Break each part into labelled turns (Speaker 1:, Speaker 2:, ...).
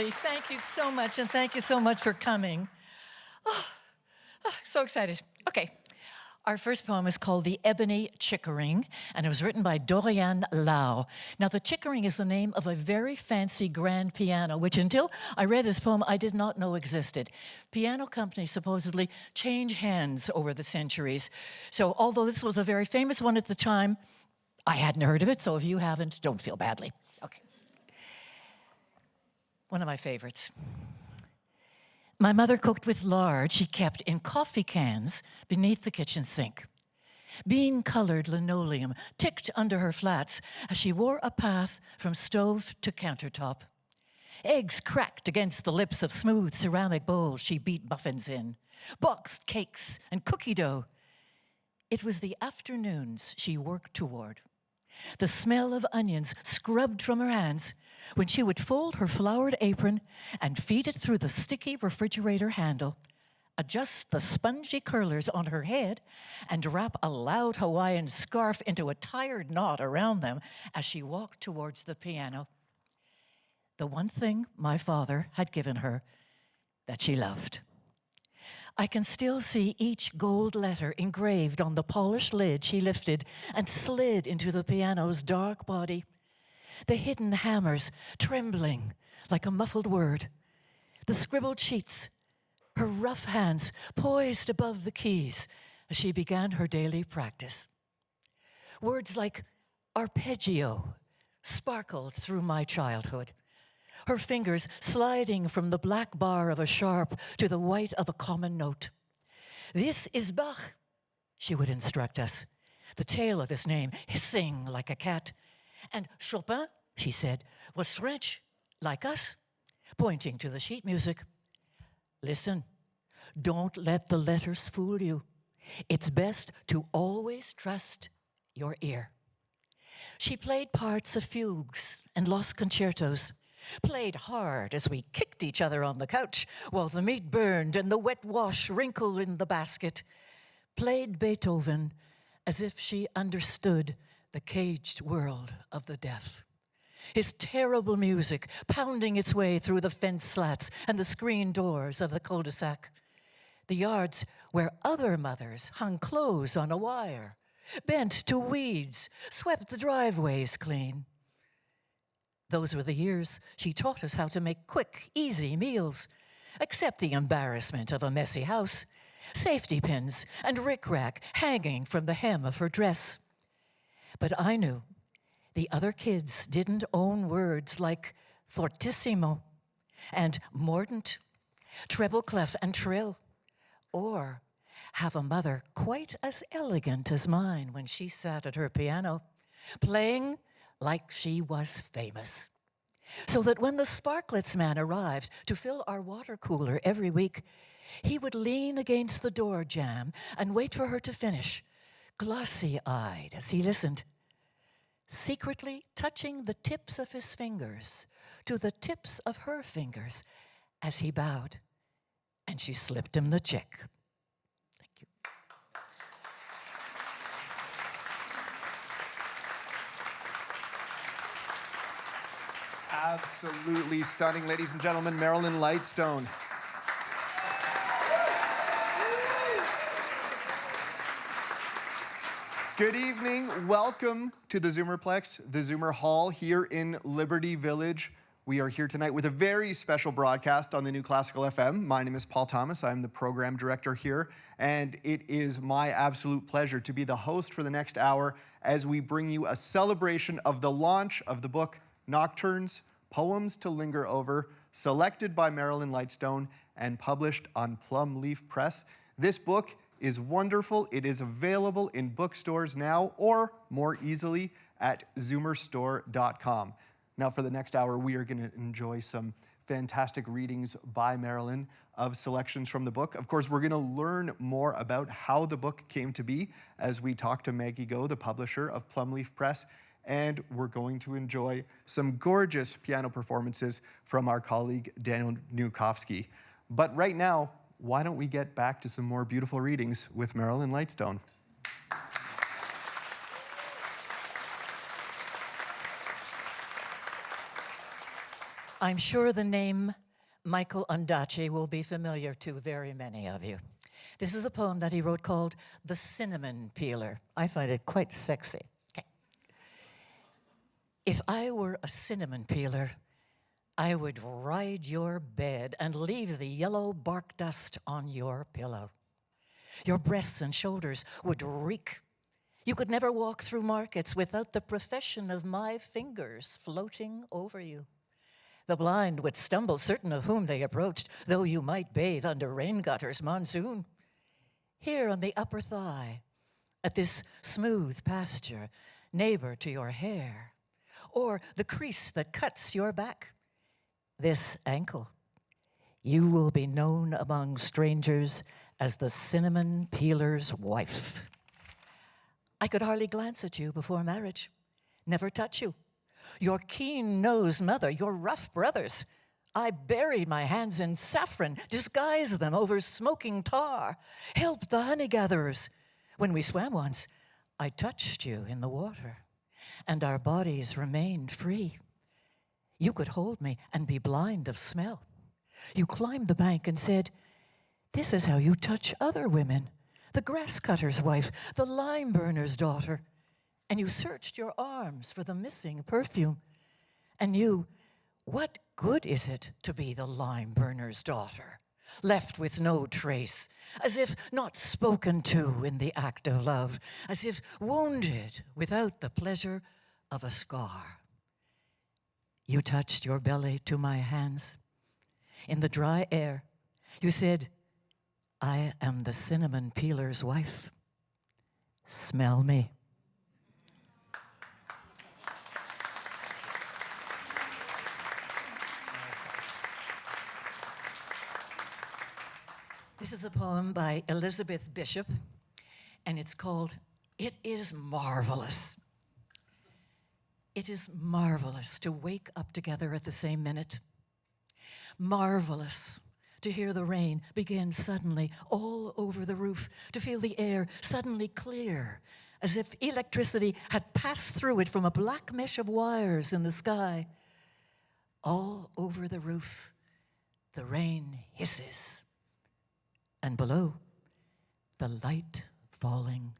Speaker 1: lovely. Thank you so much, and thank you so much for coming. So excited. Okay. Our first poem is called The Ebony Chickering, and it was written by Dorian Lau. Now, the Chickering is the name of a very fancy grand piano, which until I read this poem, I did not know existed. Piano companies supposedly change hands over the centuries. So although this was a very famous one at the time, I hadn't heard of it, so if you haven't, don't feel badly. Okay. One of my favorites. My mother cooked with lard she kept in coffee cans beneath the kitchen sink. Bean-colored linoleum ticked under her flats as she wore a path from stove to countertop. Eggs cracked against the lips of smooth ceramic bowls she beat muffins in. Boxed cakes and cookie dough. It was the afternoons she worked toward. The smell of onions scrubbed from her hands when she would fold her flowered apron and feed it through the sticky refrigerator handle, adjust the spongy curlers on her head, and wrap a loud Hawaiian scarf into a tired knot around them as she walked towards the piano. The one thing my father had given her that she loved. I can still see each gold letter engraved on the polished lid she lifted and slid into the piano's dark body. The hidden hammers trembling like a muffled word. The scribbled sheets, her rough hands poised above the keys as she began her daily practice. Words like arpeggio sparkled through my childhood. Her fingers sliding from the black bar of a sharp to the white of a common note. This is Bach, she would instruct us, the tail of his name hissing like a cat. And Chopin, she said, was French, like us, pointing to the sheet music. Listen, don't let the letters fool you. It's best to always trust your ear. She played parts of fugues and lost concertos, played hard as we kicked each other on the couch while the meat burned and the wet wash wrinkled in the basket, played Beethoven as if she understood the caged world of the deaf. His terrible music pounding its way through the fence slats and the screen doors of the cul-de-sac. The yards where other mothers hung clothes on a wire, bent to weeds, swept the driveways clean. Those were the years she taught us how to make quick, easy meals, accept the embarrassment of a messy house, safety pins and rickrack hanging from the hem of her dress. But I knew the other kids didn't own words like fortissimo and mordant, treble clef and trill, or have a mother quite as elegant as mine when she sat at her piano, playing like she was famous. So that when the Sparklets man arrived to fill our water cooler every week, he would lean against the door jamb and wait for her to finish, glossy-eyed as he listened, secretly touching the tips of his fingers to the tips of her fingers as he bowed, and she slipped him the check. Thank you.
Speaker 2: Absolutely stunning, ladies and gentlemen, Marilyn Lightstone. Good evening. Welcome to the Zoomerplex, the ZoomerHall here in Liberty Village. We are here tonight with a very special broadcast on the new Classical FM. My name is Paul Thomas. I'm the program director here, and it is my absolute pleasure to be the host for the next hour as we bring you a celebration of the launch of the book Nocturnes, Poems to Linger Over, selected by Marilyn Lightstone and published on Plum Leaf Press. This book is wonderful. It is available in bookstores now or more easily at zoomerstore.com. Now for the next hour, we are going to enjoy some fantastic readings by Marilyn of selections from the book. Of course, we're going to learn more about how the book came to be as we talk to Maggie Go, the publisher of Plum Leaf Press, and we're going to enjoy some gorgeous piano performances from our colleague Daniel Vnukowski. But right now, why don't we get back to some more beautiful readings with Marilyn Lightstone.
Speaker 1: I'm sure the name Michael Ondaatje will be familiar to very many of you. This is a poem that he wrote called The Cinnamon Peeler. I find it quite sexy. Okay. If I were a cinnamon peeler, I would ride your bed and leave the yellow bark dust on your pillow. Your breasts and shoulders would reek. You could never walk through markets without the profession of my fingers floating over you. The blind would stumble, certain of whom they approached, though you might bathe under rain gutters monsoon. Here on the upper thigh, at this smooth pasture, neighbor to your hair, or the crease that cuts your back, this ankle, you will be known among strangers as the cinnamon peeler's wife. I could hardly glance at you before marriage, never touch you. Your keen-nosed mother, your rough brothers, I buried my hands in saffron, disguised them over smoking tar, helped the honey gatherers. When we swam once, I touched you in the water, and our bodies remained free. You could hold me and be blind of smell. You climbed the bank and said, "This is how you touch other women, the grass cutter's wife, the lime burner's daughter." And you searched your arms for the missing perfume, and knew, what good is it to be the lime burner's daughter, left with no trace, as if not spoken to in the act of love, as if wounded without the pleasure of a scar. You touched your belly to my hands. In the dry air, you said, "I am the cinnamon peeler's wife. Smell me." This is a poem by Elizabeth Bishop, and it's called "It Is Marvelous." It is marvelous to wake up together at the same minute. Marvelous to hear the rain begin suddenly all over the roof, to feel the air suddenly clear, as if electricity had passed through it from a black mesh of wires in the sky. All over the roof, the rain hisses, and below, the light falling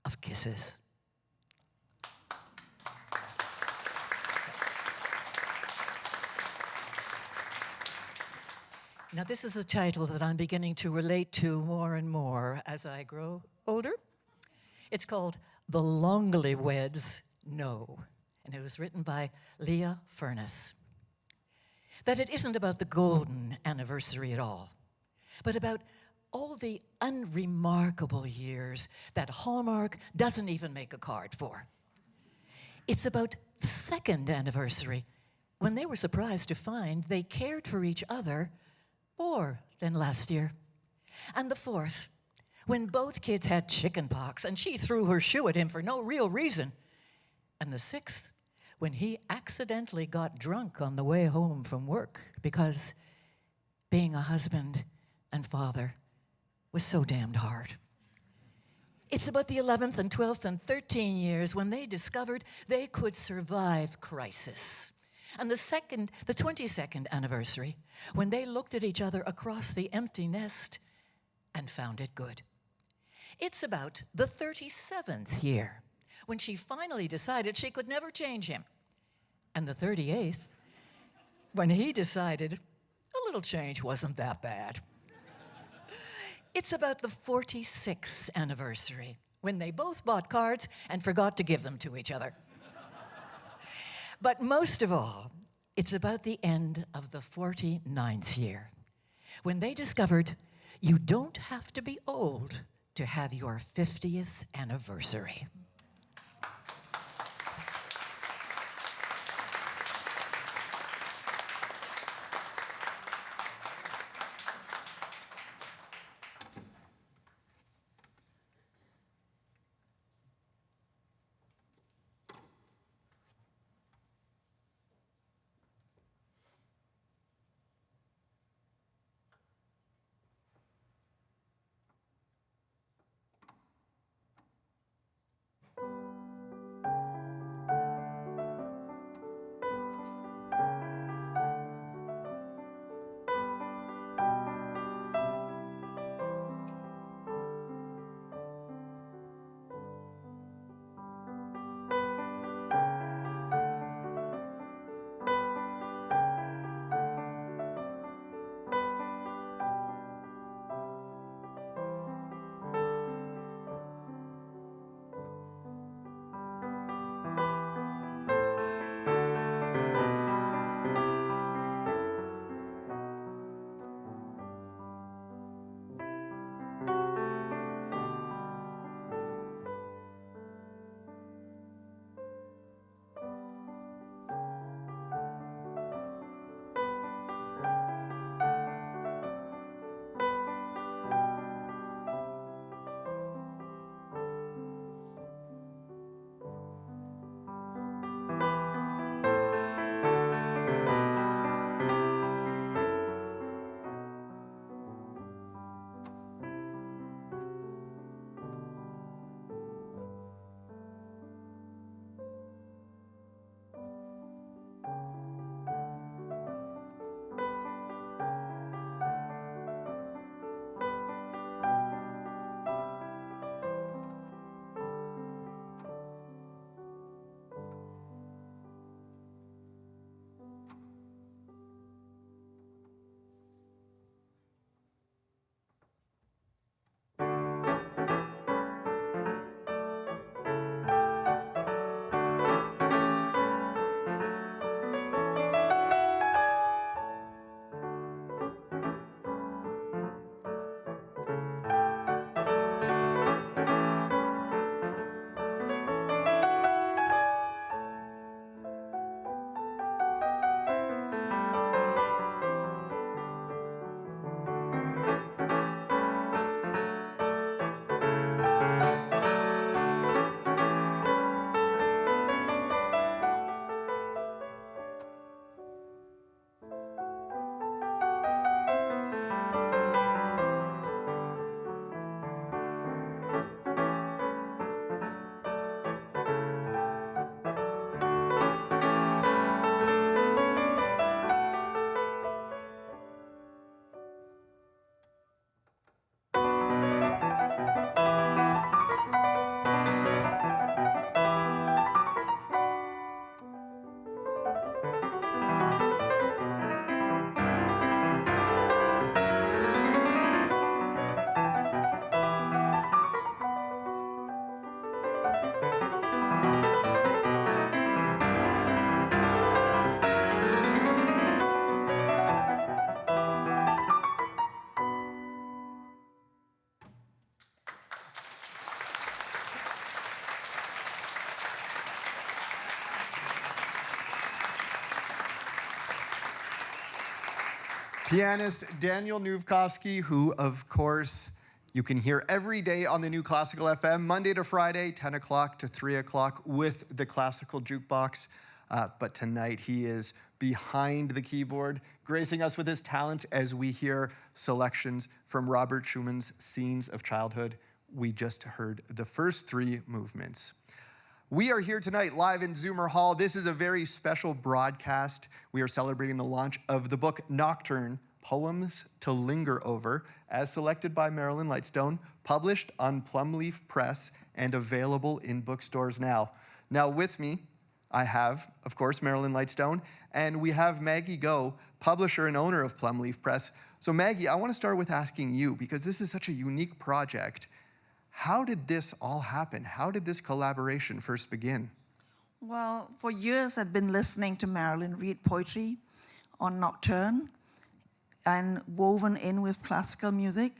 Speaker 1: of kisses. Now, this is a title that I'm beginning to relate to more and more as I grow older. It's called The Longley Weds Know, and it was written by Leah Furness. That it isn't about the golden anniversary at all, but about all the unremarkable years that Hallmark doesn't even make a card for. It's about the second anniversary, when they were surprised to find they cared for each other more than last year. And the fourth, when both kids had chicken pox and she threw her shoe at him for no real reason. And the sixth, when he accidentally got drunk on the way home from work because being a husband and father was so damned hard. It's about the 11th and 12th and 13 years when they discovered they could survive crisis. And the 22nd anniversary, when they looked at each other across the empty nest and found it good. It's about the 37th year, when she finally decided she could never change him. And the 38th, when he decided a little change wasn't that bad. It's about the 46th anniversary, when they both bought cards and forgot to give them to each other. But most of all, it's about the end of the 49th year, when they discovered you don't have to be old to have your 50th anniversary.
Speaker 2: Pianist Daniel Vnukowski, who, of course, you can hear every day on the new Classical FM, Monday to Friday, 10 o'clock to 3 o'clock with the Classical Jukebox. But tonight he is behind the keyboard, gracing us with his talents as we hear selections from Robert Schumann's Scenes of Childhood. We just heard the first 3 movements. We are here tonight live in ZoomerHall. This is a very special broadcast. We are celebrating the launch of the book Nocturne, Poems to Linger Over, as selected by Marilyn Lightstone, published on Plumleaf Press and available in bookstores now. Now with me, I have, of course, Marilyn Lightstone, and we have Maggie Go, publisher and owner of Plumleaf Press. So Maggie, I want to start with asking you, because this is such a unique project, how did this all happen? How did this collaboration first begin?
Speaker 3: Well, for years I'd been listening to Marilyn read poetry on Nocturne and woven in with classical music.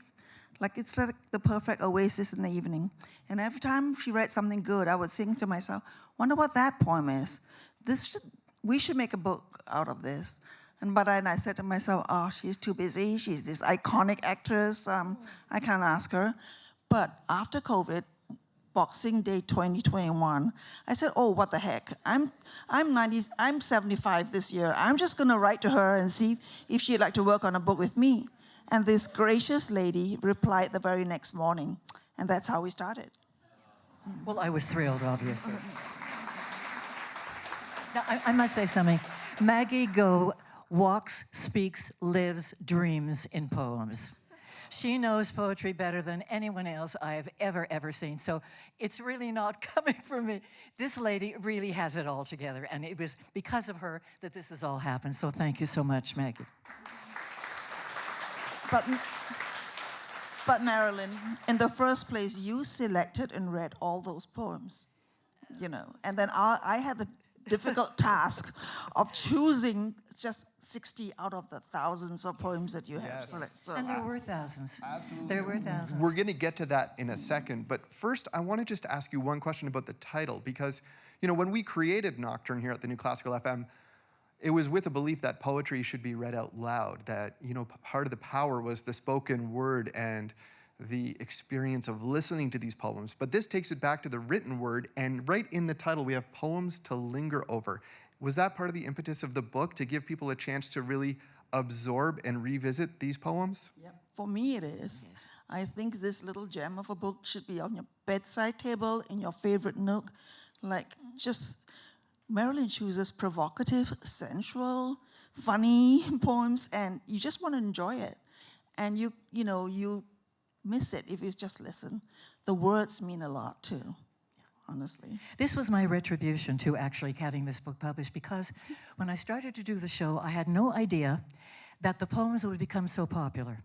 Speaker 3: It's like the perfect oasis in the evening. And every time she read something good, I would sing to myself, wonder what that poem is. We should make a book out of this. But then I said to myself, oh, she's too busy. She's this iconic actress. I can't ask her. But after COVID, Boxing Day 2021, I said, oh, what the heck? I'm 75 this year. I'm just gonna write to her and see if she'd like to work on a book with me. And this gracious lady replied the very next morning. And that's how we started.
Speaker 1: Well, I was thrilled, obviously. Now, I must say something. Maggie Go walks, speaks, lives, dreams in poems. She knows poetry better than anyone else I have ever seen. So it's really not coming from me. This lady really has it all together. And it was because of her that this has all happened. So thank you so much, Maggie.
Speaker 3: But Marilyn, in the first place, you selected and read all those poems, and then I had the difficult task of choosing just 60 out of the thousands of poems that you have selected. So,
Speaker 1: and there were thousands.
Speaker 2: Absolutely.
Speaker 1: There were thousands.
Speaker 2: We're going to get to that in a second, but first I want to just ask you one question about the title, because when we created Nocturne here at the new Classical FM, it was with a belief that poetry should be read out loud, that part of the power was the spoken word and the experience of listening to these poems. But this takes it back to the written word, and right in the title we have Poems to Linger Over. Was that part of the impetus of the book, to give people a chance to really absorb and revisit these poems?
Speaker 3: Yep. For me it is. Yes. I think this little gem of a book should be on your bedside table, in your favorite nook. Marilyn chooses provocative, sensual, funny poems, and you just want to enjoy it. And you miss it if you just listen. The words mean a lot too, honestly.
Speaker 1: This was my retribution to actually getting this book published, because when I started to do the show, I had no idea that the poems would become so popular.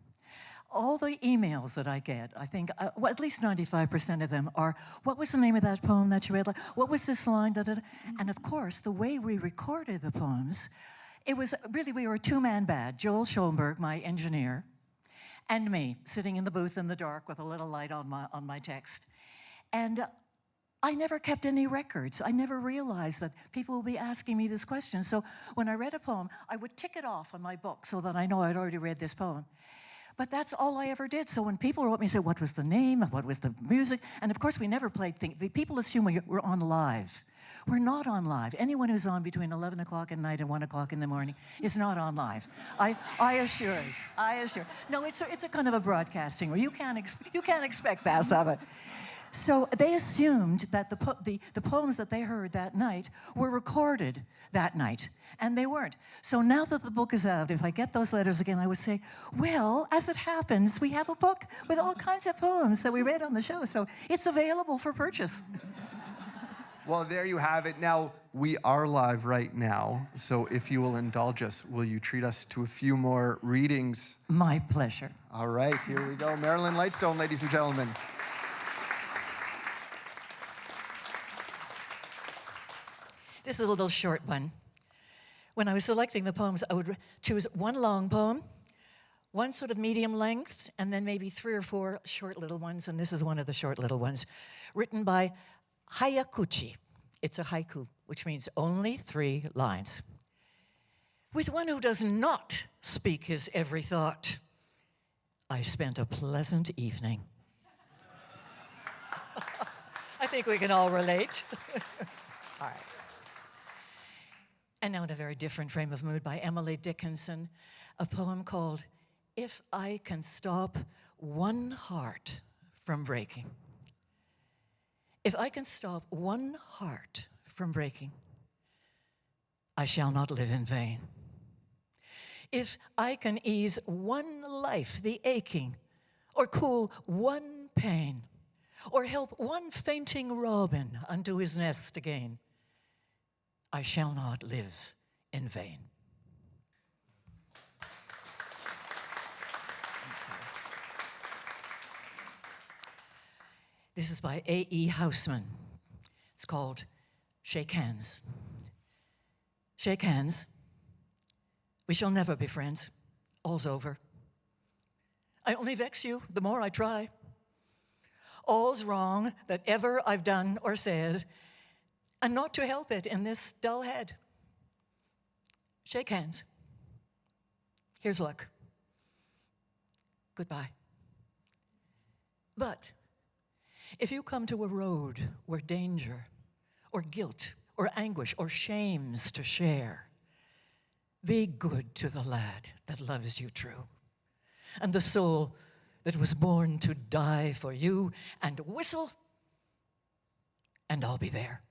Speaker 1: All the emails that I get, I think, at least 95% of them are, what was the name of that poem that you read? What was this line? And of course, the way we recorded the poems, it was really, we were a two-man band. Joel Schoenberg, my engineer, and me, sitting in the booth in the dark with a little light on my text. And I never kept any records. I never realized that people would be asking me this question. So when I read a poem, I would tick it off on my book so that I know I'd already read this poem. But that's all I ever did. So when people wrote me and said, what was the name? What was the music? And of course, we never played things. People assume we're on live. We're not on live. Anyone who's on between 11 o'clock at night and 1 o'clock in the morning is not on live. I assure you. I assure. No, it's a kind of a broadcasting where you can't expect that of it. So they assumed that the poems that they heard that night were recorded that night, and they weren't. So now that the book is out, if I get those letters again, I would say, well, as it happens, we have a book with all kinds of poems that we read on the show, so it's available for purchase.
Speaker 2: Well, there you have it. Now, we are live right now, so if you will indulge us, will you treat us to a few more readings?
Speaker 1: My pleasure.
Speaker 2: All right, here we go. Marilyn Lightstone, ladies and gentlemen.
Speaker 1: This is a little short one. When I was selecting the poems, I would choose one long poem, one sort of medium length, and then maybe 3 or 4 short little ones, and this is one of the short little ones, written by Hayakuchi. It's a haiku, which means only 3 lines. With one who does not speak his every thought. I spent a pleasant evening. I think we can all relate. All right. And now in a very different frame of mood by Emily Dickinson, a poem called If I Can Stop One Heart from Breaking. If I can stop one heart from breaking, I shall not live in vain. If I can ease one life the aching, or cool one pain, or help one fainting robin unto his nest again, I shall not live in vain. This is by A.E. Houseman. It's called Shake Hands. Shake hands. We shall never be friends. All's over. I only vex you the more I try. All's wrong that ever I've done or said, and not to help it in this dull head. Shake hands. Here's luck. Goodbye. But if you come to a road where danger or guilt or anguish or shame's to share, be good to the lad that loves you true, and the soul that was born to die for you, and whistle, and I'll be there.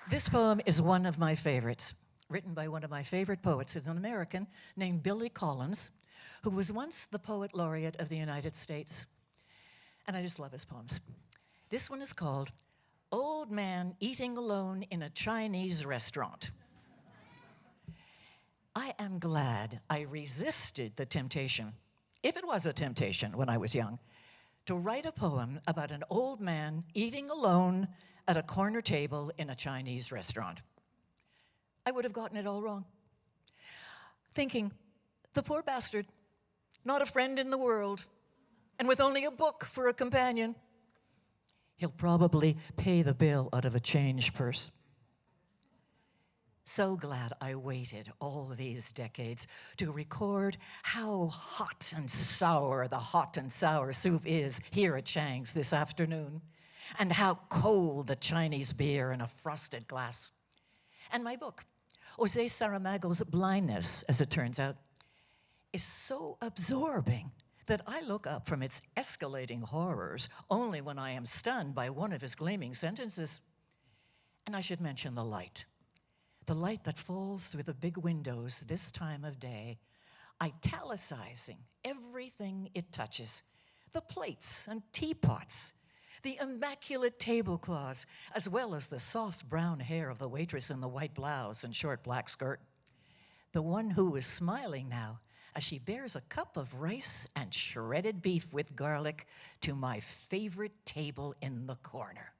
Speaker 1: This poem is one of my favorites, written by one of my favorite poets. It's an American named Billy Collins, who was once the Poet Laureate of the United States. And I just love his poems. This one is called Old Man Eating Alone in a Chinese Restaurant. I am glad I resisted the temptation, if it was a temptation when I was young, to write a poem about an old man eating alone at a corner table in a Chinese restaurant. I would have gotten it all wrong. Thinking, the poor bastard, not a friend in the world, and with only a book for a companion, he'll probably pay the bill out of a change purse. So glad I waited all these decades to record how hot and sour the hot and sour soup is here at Chang's this afternoon, and how cold the Chinese beer in a frosted glass. And my book, Jose Saramago's Blindness, as it turns out, is so absorbing that I look up from its escalating horrors only when I am stunned by one of his gleaming sentences. And I should mention the light that falls through the big windows this time of day, italicizing everything it touches, the plates and teapots, the immaculate tablecloths, as well as the soft brown hair of the waitress in the white blouse and short black skirt. The one who is smiling now as she bears a cup of rice and shredded beef with garlic to my favorite table in the corner.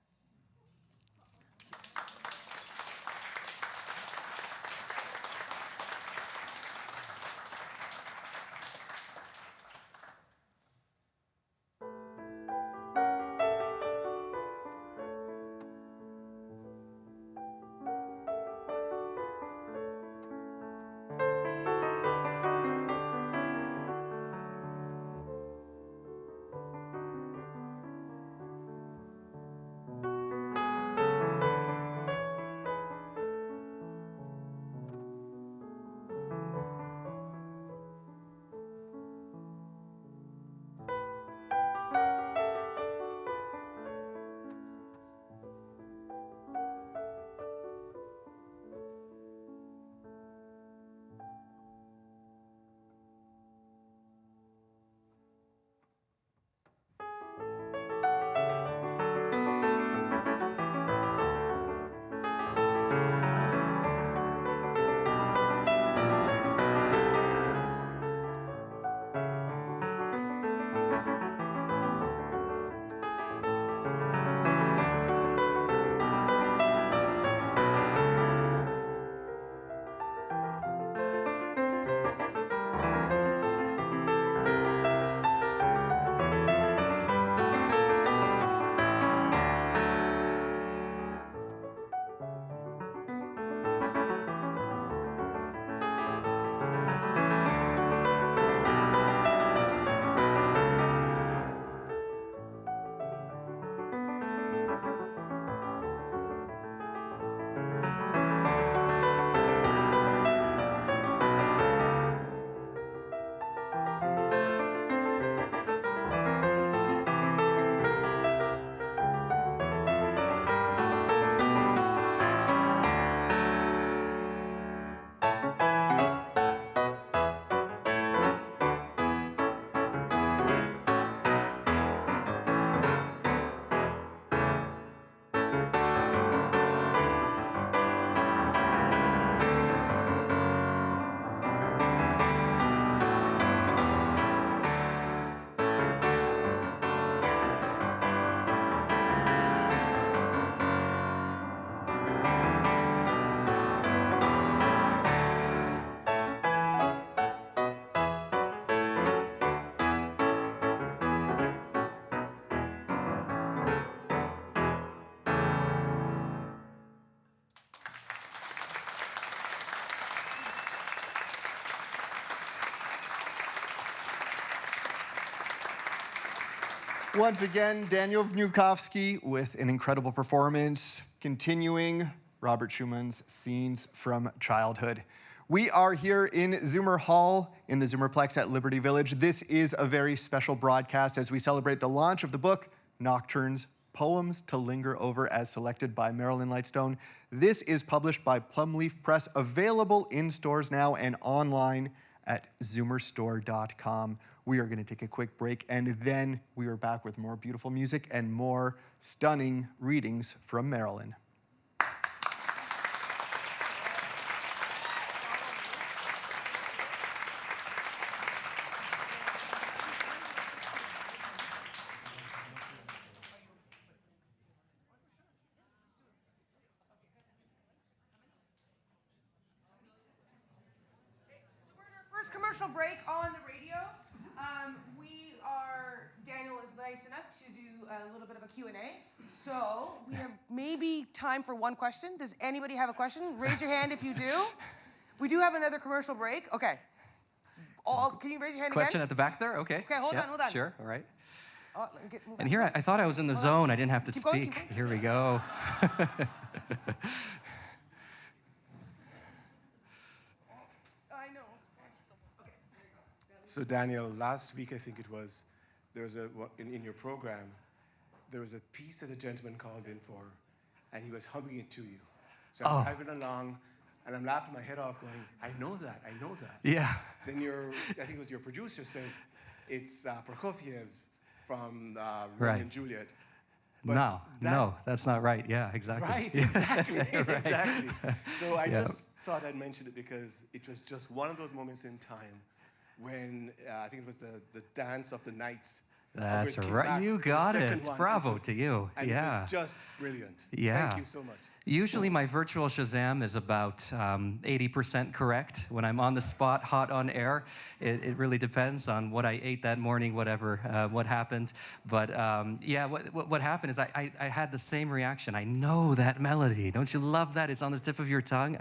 Speaker 2: Once again, Daniel Vnukowski with an incredible performance, continuing Robert Schumann's Scenes from Childhood. We are here in ZoomerHall in the Zoomerplex at Liberty Village. This is a very special broadcast as we celebrate the launch of the book, Nocturne's Poems to Linger Over, as selected by Marilyn Lightstone. This is published by Plumleaf Press, available in stores now and online at zoomerstore.com. We are going to take a quick break, and then we are back with more beautiful music and more stunning readings from Marilyn.
Speaker 4: Commercial break on the radio. Daniel is nice enough to do a little bit of a Q&A. So we have maybe time for one question. Does anybody have a question? Raise your hand if you do. We do have another commercial break. Okay. Can you raise your hand
Speaker 5: Question
Speaker 4: again?
Speaker 5: at the back there? Okay.
Speaker 4: Okay, hold on.
Speaker 5: Sure, all right.
Speaker 4: Let me get moving.
Speaker 5: And here, I thought I was in the zone. I didn't have to
Speaker 4: Keep
Speaker 5: speak.
Speaker 4: going.
Speaker 5: Here we go.
Speaker 4: I know. Okay.
Speaker 6: So Daniel, last week I think it was, there was in your program, there was a piece that a gentleman called in for, and he was humming it to you. So I'm driving along, and I'm laughing my head off, going, I know that.
Speaker 5: Yeah.
Speaker 6: Then I think it was your producer says, it's Prokofiev's from Romeo
Speaker 5: Right.
Speaker 6: and Juliet.
Speaker 5: No, that's not right. Yeah, exactly.
Speaker 6: Right, exactly,
Speaker 5: Right.
Speaker 6: exactly. So I
Speaker 5: Yeah.
Speaker 6: just thought I'd mention it because it was just one of those moments in time when I think it was the dance of the nights.
Speaker 5: That's
Speaker 6: Albert came
Speaker 5: right.
Speaker 6: back
Speaker 5: You
Speaker 6: for the
Speaker 5: got
Speaker 6: second
Speaker 5: it.
Speaker 6: one.
Speaker 5: Bravo to you.
Speaker 6: And
Speaker 5: Yeah.
Speaker 6: it was just brilliant.
Speaker 5: Yeah.
Speaker 6: Thank you so much.
Speaker 5: Usually my virtual Shazam is about 80% correct. When I'm on the spot, hot on air, it really depends on what I ate that morning, whatever, what happened. But yeah, what happened is I had the same reaction. I know that melody. Don't you love that? It's on the tip of your tongue.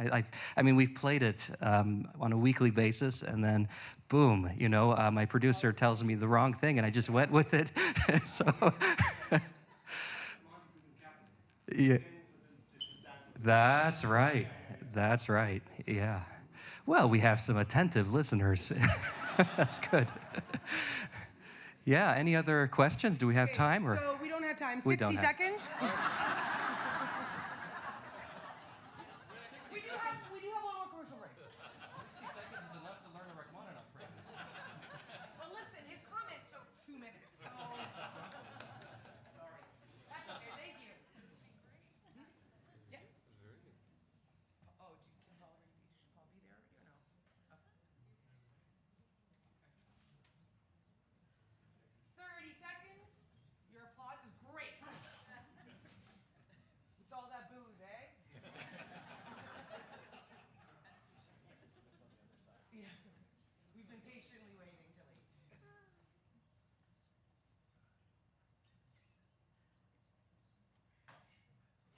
Speaker 5: I mean, we've played it on a weekly basis, and then boom, my producer tells me the wrong thing, and I just went with it. So, yeah. That's right. That's right. Yeah. Well, we have some attentive listeners. That's good. Yeah. Any other questions? Do we have time? Or
Speaker 4: So we don't have time. 60
Speaker 5: We don't have-
Speaker 4: seconds. We do have one more commercial break.
Speaker 5: 60 seconds is enough to learn a Rachmaninoff program.
Speaker 4: Well, listen, his comment took 2 minutes, so. Sorry. That's okay, thank you. Yeah. Oh, should Paul be there already or no? Okay. 30 seconds. Your applause is great. It's all that booze, eh? Yeah. We've been patiently waiting till 8.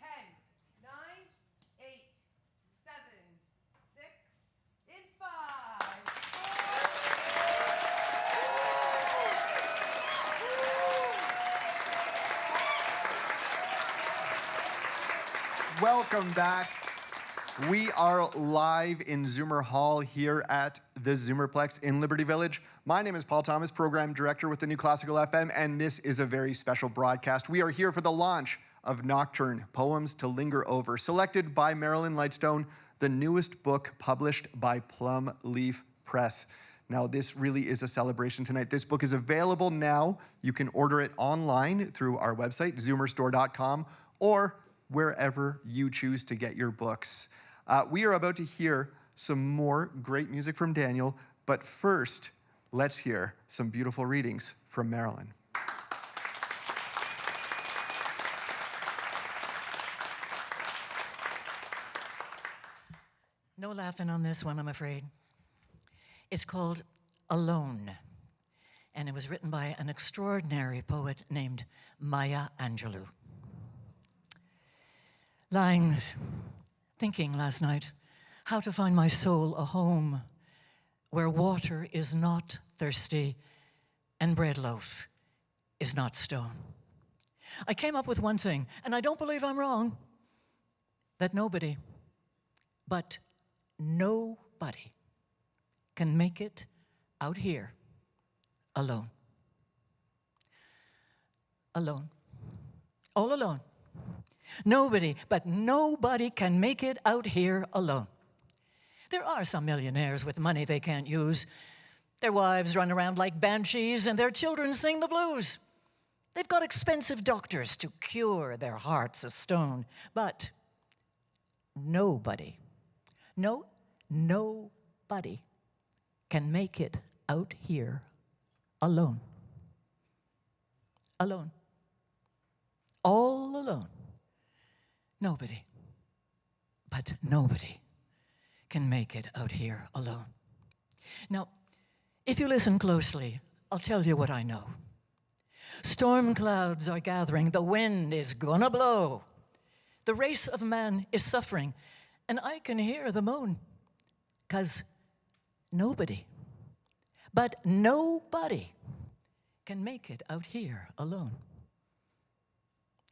Speaker 4: 10, 9, 8, 7, 6, in 5, 4.
Speaker 2: Welcome back. We are live in ZoomerHall here at the Zoomerplex in Liberty Village. My name is Paul Thomas, Program Director with the New Classical FM, and this is a very special broadcast. We are here for the launch of Nocturne, Poems to Linger Over, selected by Marilyn Lightstone, the newest book published by Plumleaf Press. Now, this really is a celebration tonight. This book is available now. You can order it online through our website, zoomerstore.com, or wherever you choose to get your books. We are about to hear some more great music from Daniel, but first, let's hear some beautiful readings from Marilyn.
Speaker 1: No laughing on this one, I'm afraid. It's called Alone, and it was written by an extraordinary poet named Maya Angelou. Lying, thinking last night how to find my soul a home where water is not thirsty and bread loaf is not stone. I came up with one thing, and I don't believe I'm wrong, that nobody, but nobody, can make it out here alone. Alone. All alone. Nobody, but nobody can make it out here alone. There are some millionaires with money they can't use. Their wives run around like banshees and their children sing the blues. They've got expensive doctors to cure their hearts of stone. But nobody, nobody can make it out here alone. Alone. All alone. Nobody, but nobody can make it out here alone. Now, if you listen closely, I'll tell you what I know. Storm clouds are gathering, the wind is gonna blow. The race of man is suffering, and I can hear the moan, 'cause nobody, but nobody can make it out here alone.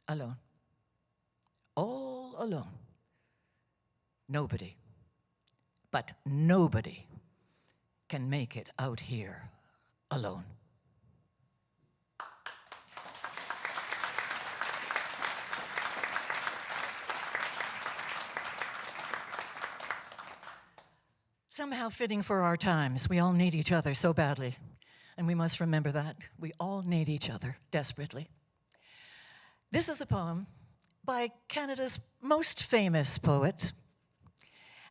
Speaker 1: Alone. All alone. Nobody, but nobody can make it out here alone. Somehow fitting for our times. We all need each other so badly. And we must remember that. We all need each other desperately. This is a poem by Canada's most famous poet,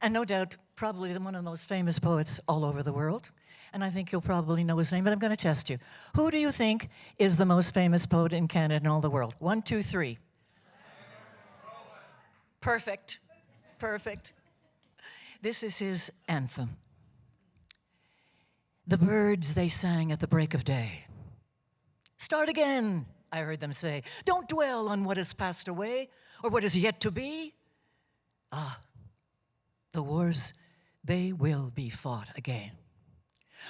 Speaker 1: and no doubt probably one of the most famous poets all over the world. And I think you'll probably know his name, but I'm going to test you. Who do you think is the most famous poet in Canada and all the world? 1, 2, 3. Perfect. Perfect. This is his anthem. The birds, they sang at the break of day. Start again, I heard them say. Don't dwell on what has passed away or what is yet to be. Ah, the wars, they will be fought again.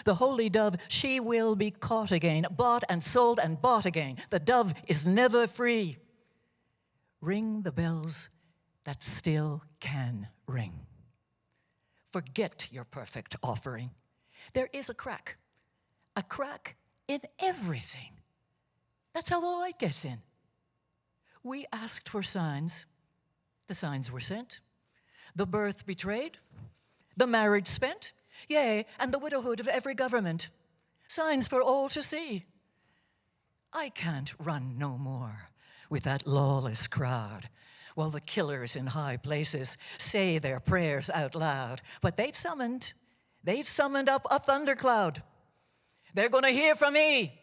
Speaker 1: The holy dove, she will be caught again, bought and sold and bought again. The dove is never free. Ring the bells that still can ring. Forget your perfect offering. There is a crack in everything. That's how the light gets in. We asked for signs. The signs were sent. The birth betrayed. The marriage spent. Yea, and the widowhood of every government. Signs for all to see. I can't run no more with that lawless crowd while the killers in high places say their prayers out loud. But they've summoned up a thundercloud. They're going to hear from me.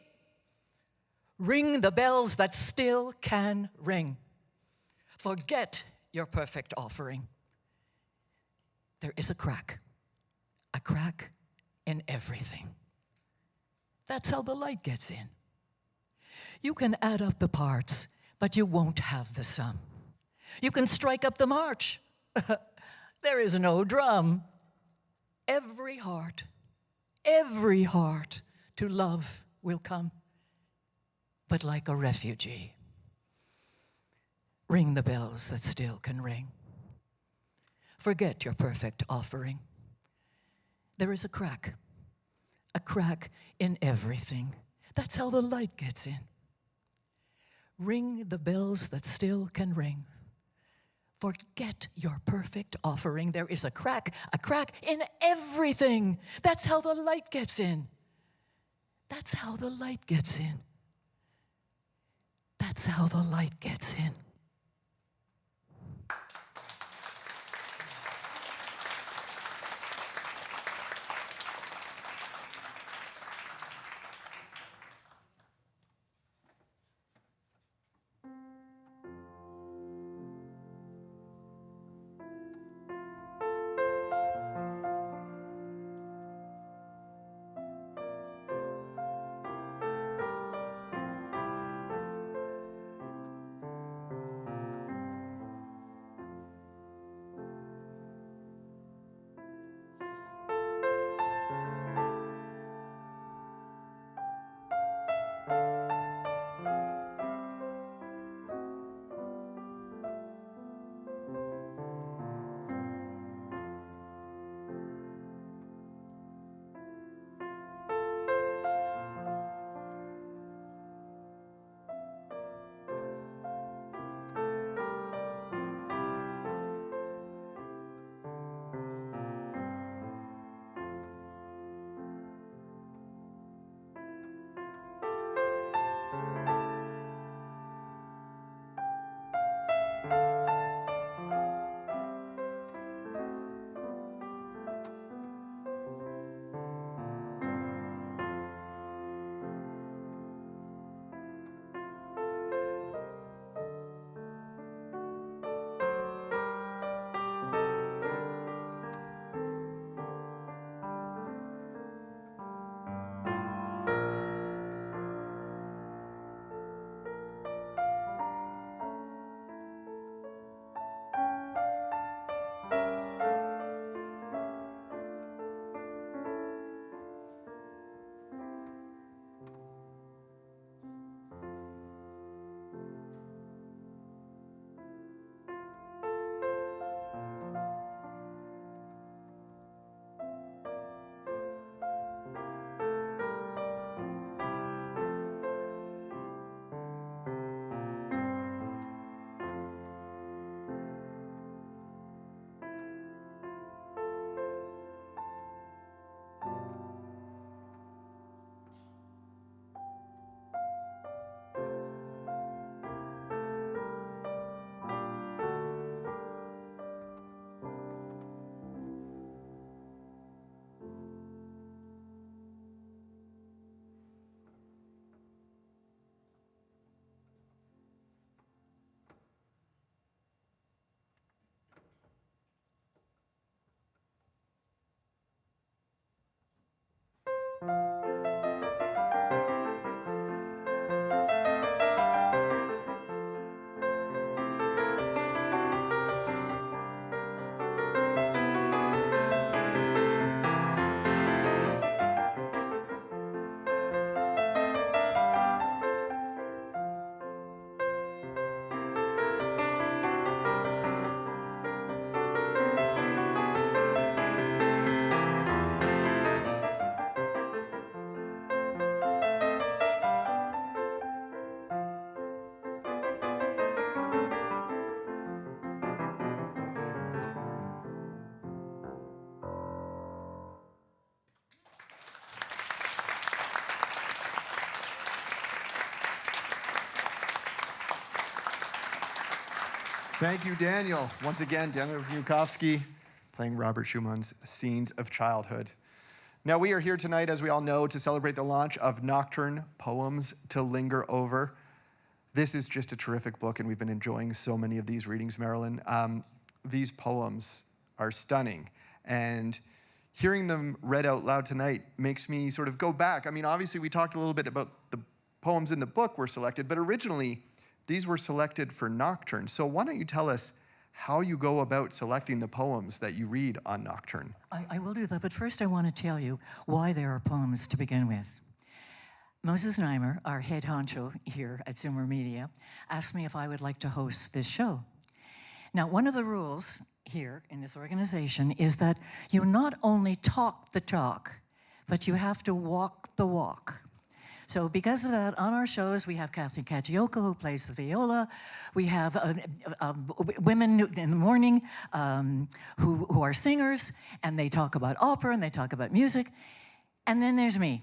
Speaker 1: Ring the bells that still can ring. Forget your perfect offering. There is a crack in everything. That's how the light gets in. You can add up the parts, but you won't have the sum. You can strike up the march. There is no drum. Every heart to love will come. But like a refugee, ring the bells that still can ring. Forget your perfect offering. There is a crack in everything. That's how the light gets in. Ring the bells that still can ring. Forget your perfect offering. There is a crack in everything. That's how the light gets in. That's how the light gets in. That's how the light gets in.
Speaker 2: Thank you, Daniel. Once again, Daniel Vnukowski playing Robert Schumann's Scenes of Childhood. Now, we are here tonight, as we all know, to celebrate the launch of Nocturne, Poems to Linger Over. This is just a terrific book, and we've been enjoying so many of these readings, Marilyn. These poems are stunning, and hearing them read out loud tonight makes me sort of go back. I mean, obviously, we talked a little bit about the poems in the book were selected, but originally, these were selected for Nocturne. So why don't you tell us how you go about selecting the poems that you read on Nocturne?
Speaker 1: I will do that, but first I want to tell you why there are poems to begin with. Moses Neimer, our head honcho here at Zoomer Media, asked me if I would like to host this show. Now, one of the rules here in this organization is that you not only talk the talk, but you have to walk the walk. So because of that, on our shows, we have Kathy Kajioka, who plays the viola. We have women in the morning who are singers, and they talk about opera, and they talk about music. And then there's me,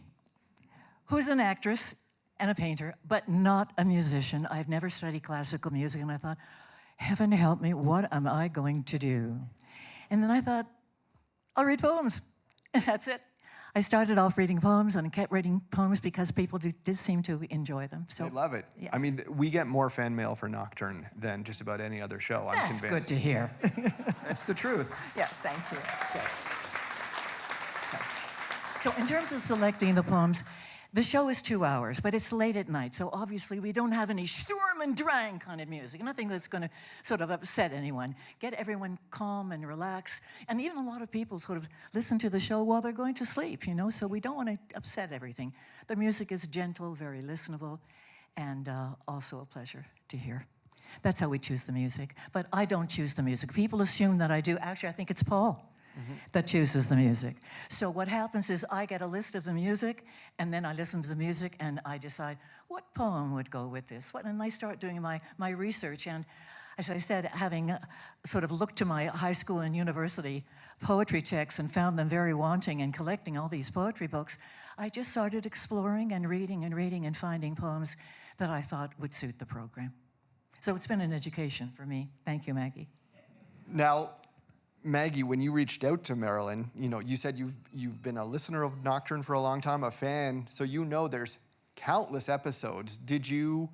Speaker 1: who's an actress and a painter, but not a musician. I've never studied classical music, and I thought, heaven help me, what am I going to do? And then I thought, I'll read poems, and that's it. I started off reading poems and kept reading poems because people did seem to enjoy them. So
Speaker 2: I love it.
Speaker 1: Yes.
Speaker 2: I mean, we get more fan mail for Nocturne than just about any other show, I'm
Speaker 1: That's
Speaker 2: convinced.
Speaker 1: good to hear.
Speaker 2: It's the truth.
Speaker 1: Yes, thank you. Okay. So in terms of selecting the poems, the show is 2 hours, but it's late at night, so obviously we don't have any Sturm und Drang kind of music, nothing that's going to sort of upset anyone. Get everyone calm and relax, and even a lot of people sort of listen to the show while they're going to sleep, you know, so we don't want to upset everything. The music is gentle, very listenable, and also a pleasure to hear. That's how we choose the music, but I don't choose the music. People assume that I do. Actually, I think it's Paul that chooses the music. So what happens is I get a list of the music, and then I listen to the music, and I decide what poem would go with this. And I start doing my research, and as I said, having sort of looked to my high school and university poetry texts and found them very wanting and collecting all these poetry books, I just started exploring and reading and finding poems that I thought would suit the program. So it's been an education for me. Thank you, Maggie.
Speaker 2: Now, Maggie, when you reached out to Marilyn, you know, you said you've been a listener of Nocturne for a long time, a fan, so you know there's countless episodes. Did you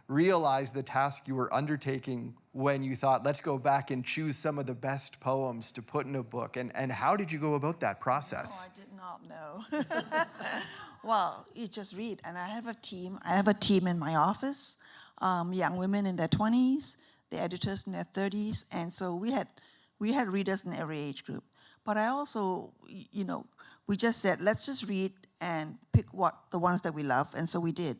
Speaker 2: realize the task you were undertaking when you thought, let's go back and choose some of the best poems to put in a book? And how did you go about that process?
Speaker 3: Oh, I did not know. Well, you just read, and I have a team. I have a team in my office, young women in their 20s, the editors in their 30s, and so we had readers in every age group. But I also, you know, we just said, let's just read and pick the ones that we love, and so we did.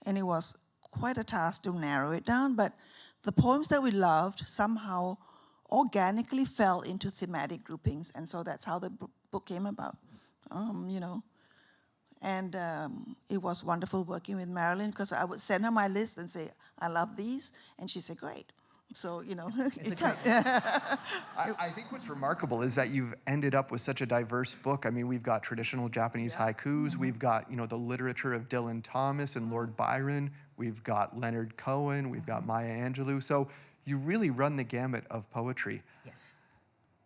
Speaker 3: And it was quite a task to narrow it down, but the poems that we loved somehow organically fell into thematic groupings, and so that's how the book came about, you know. And it was wonderful working with Marilyn, because I would send her my list and say, I love these, and she'd say, great. So, you know,
Speaker 2: I think what's remarkable is that you've ended up with such a diverse book. I mean, we've got traditional Japanese haikus. We've got, you know, the literature of Dylan Thomas and Lord Byron. We've got Leonard Cohen. We've got Maya Angelou. So you really run the gamut of poetry.
Speaker 1: Yes.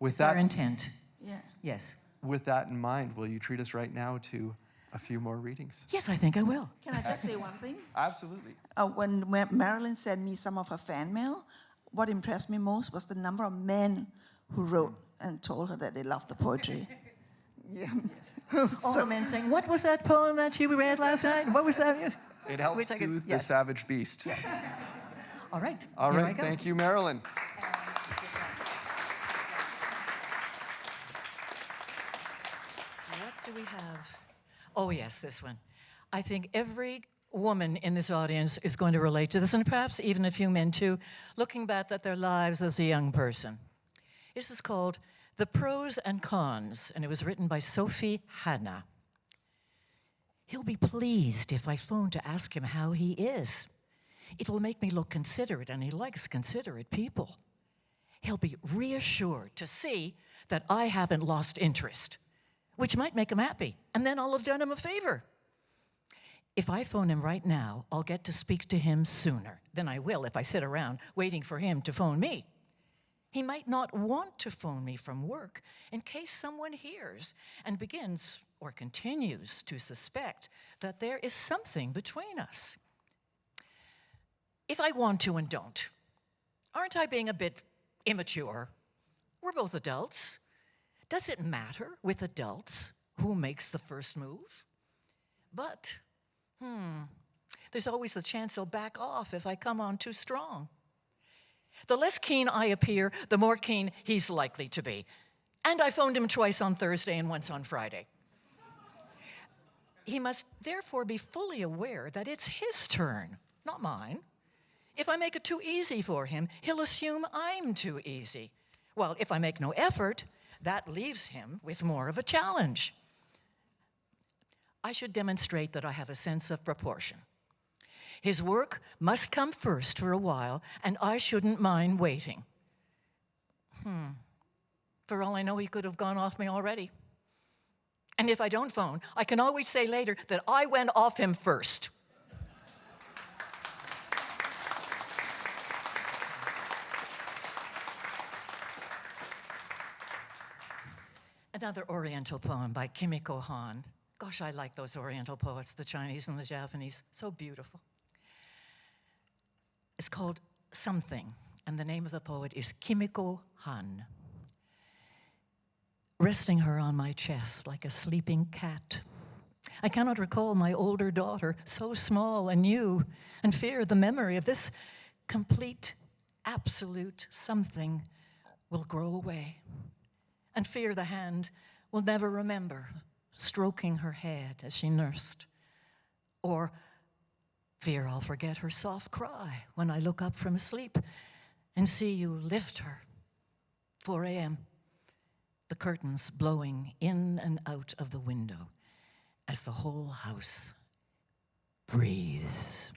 Speaker 2: With
Speaker 1: Our
Speaker 2: that
Speaker 1: intent.
Speaker 3: yeah.
Speaker 1: Yes.
Speaker 2: With that in mind, will you treat us right now to a few more readings?
Speaker 1: Yes, I think I will.
Speaker 3: Can I just say one thing?
Speaker 2: Absolutely.
Speaker 3: When Marilyn sent me some of her fan mail, what impressed me most was the number of men who wrote and told her that they loved the poetry. Yeah.
Speaker 1: All the men saying, what was that poem that you read last night? What was that?
Speaker 2: It helps
Speaker 1: Wish I could-
Speaker 2: soothe the
Speaker 1: yes.
Speaker 2: savage beast.
Speaker 1: Yes. All right.
Speaker 2: All
Speaker 1: Here I
Speaker 2: right,
Speaker 1: go.
Speaker 2: thank you, Marilyn.
Speaker 1: What do we have? Oh, yes, this one. I think every woman in this audience is going to relate to this, and perhaps even a few men too, looking back at their lives as a young person. This is called The Pros and Cons, and it was written by Sophie Hanna. He'll be pleased if I phone to ask him how he is. It will make me look considerate, and he likes considerate people. He'll be reassured to see that I haven't lost interest, which might make him happy, and then I'll have done him a favor. If I phone him right now, I'll get to speak to him sooner than I will if I sit around waiting for him to phone me. He might not want to phone me from work in case someone hears and begins or continues to suspect that there is something between us. If I want to and don't, aren't I being a bit immature? We're both adults. Does it matter with adults who makes the first move? But, there's always the chance he'll back off if I come on too strong. The less keen I appear, the more keen he's likely to be. And I phoned him twice on Thursday and once on Friday. He must therefore be fully aware that it's his turn, not mine. If I make it too easy for him, he'll assume I'm too easy. Well, if I make no effort, that leaves him with more of a challenge. I should demonstrate that I have a sense of proportion. His work must come first for a while, and I shouldn't mind waiting. For all I know, he could have gone off me already. And if I don't phone, I can always say later that I went off him first. Another Oriental poem by Kimiko Han. Gosh, I like those Oriental poets, the Chinese and the Japanese. So beautiful. It's called Something, and the name of the poet is Kimiko Han. Resting her on my chest like a sleeping cat, I cannot recall my older daughter, so small and new, and fear the memory of this complete, absolute something will grow away, and fear the hand will never remember stroking her head as she nursed, or fear I'll forget her soft cry when I look up from sleep and see you lift her. 4 a.m., the curtains blowing in and out of the window as the whole house breathes.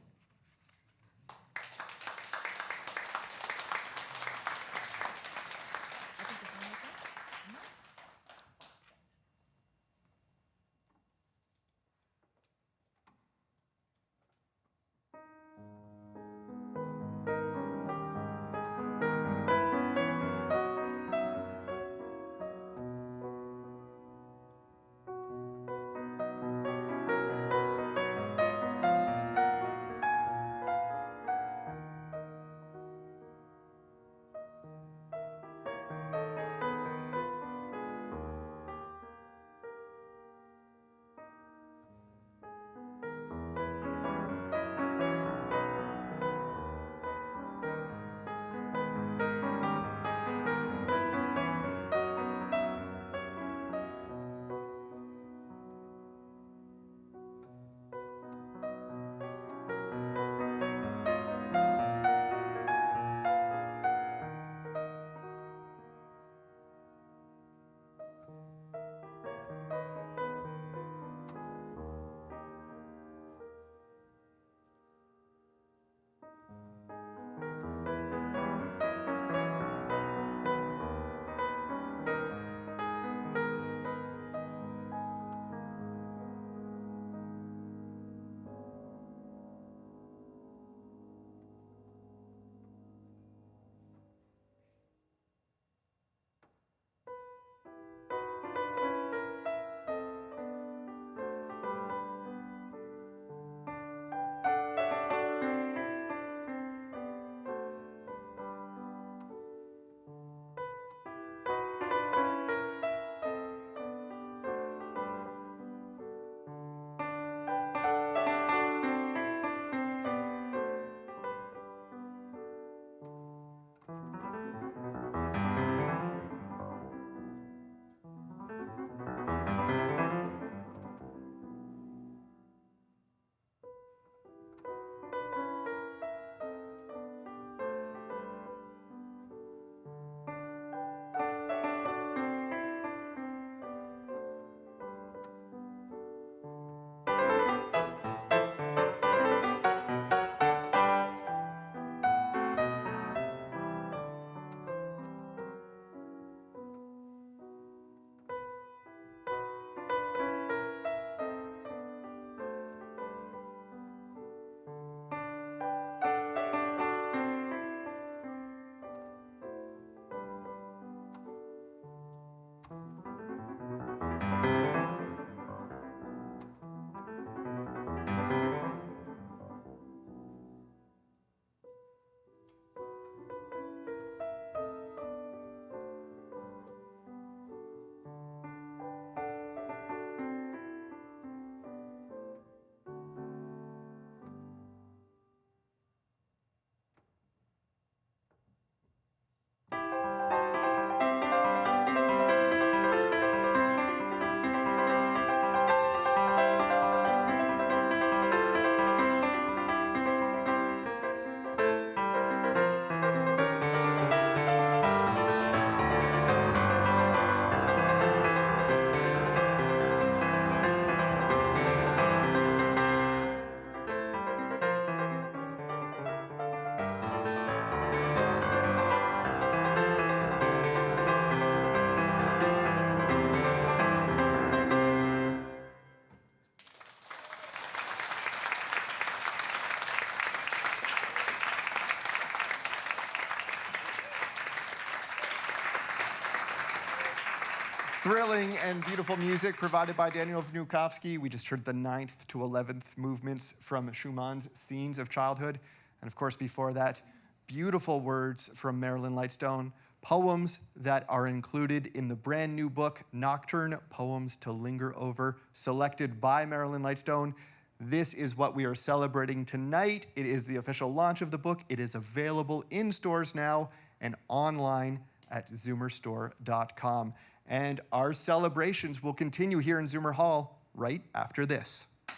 Speaker 2: Thrilling and beautiful music provided by Daniel Vnukowski. We just heard the 9th to 11th movements from Schumann's Scenes of Childhood. And of course, before that, beautiful words from Marilyn Lightstone, poems that are included in the brand new book, Nocturne, Poems to Linger Over, selected by Marilyn Lightstone. This is what we are celebrating tonight. It is the official launch of the book. It is available in stores now and online at zoomerstore.com. And our celebrations will continue here in ZoomerHall right after this.
Speaker 4: All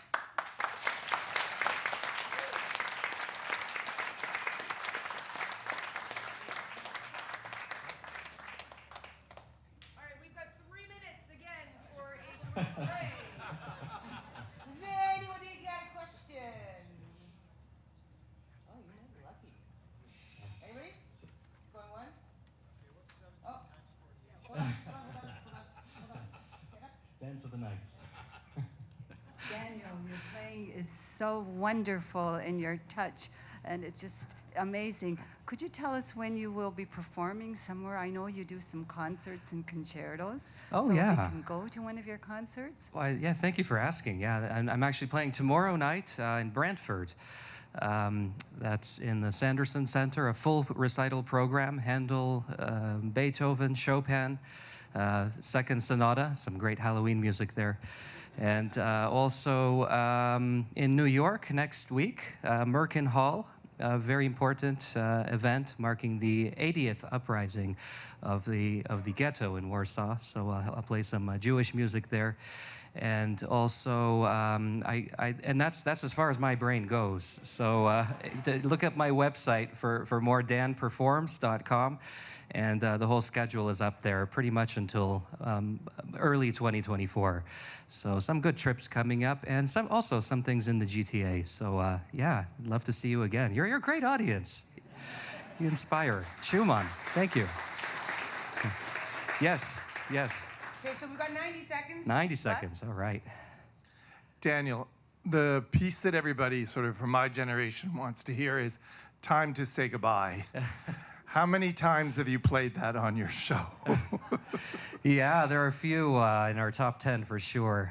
Speaker 4: right, we've got 3 minutes again for a quick break. Does anybody got a question? Oh, you might be lucky. Anybody? Going once? Oh. Hold on.
Speaker 5: Dance of the nights.
Speaker 7: Daniel, your playing is so wonderful in your touch, and it's just amazing. Could you tell us when you will be performing somewhere? I know you do some concerts and concertos.
Speaker 5: Oh,
Speaker 7: so
Speaker 5: yeah.
Speaker 7: we can go to one of your concerts?
Speaker 5: Well, yeah, thank you for asking. Yeah, I'm actually playing tomorrow night in Brantford. That's in the Sanderson Center, a full recital program, Handel, Beethoven, Chopin, Second Sonata, some great Halloween music there. And also in New York next week, Merkin Hall, a very important event marking the 80th uprising of the ghetto in Warsaw. So I'll play some Jewish music there. And also, and that's as far as my brain goes. So look up my website for more, danperforms.com. And the whole schedule is up there pretty much until early 2024. So some good trips coming up, and also some things in the GTA. So yeah, I'd love to see you again. You're a great audience. You inspire. Schumann, thank you. Yes, yes.
Speaker 4: Okay, so we've got 90 seconds.
Speaker 5: 90 seconds, all right.
Speaker 8: Daniel, the piece that everybody sort of from my generation wants to hear is Time to Say Goodbye. How many times have you played that on your show?
Speaker 5: Yeah, there are a few in our top 10 for sure.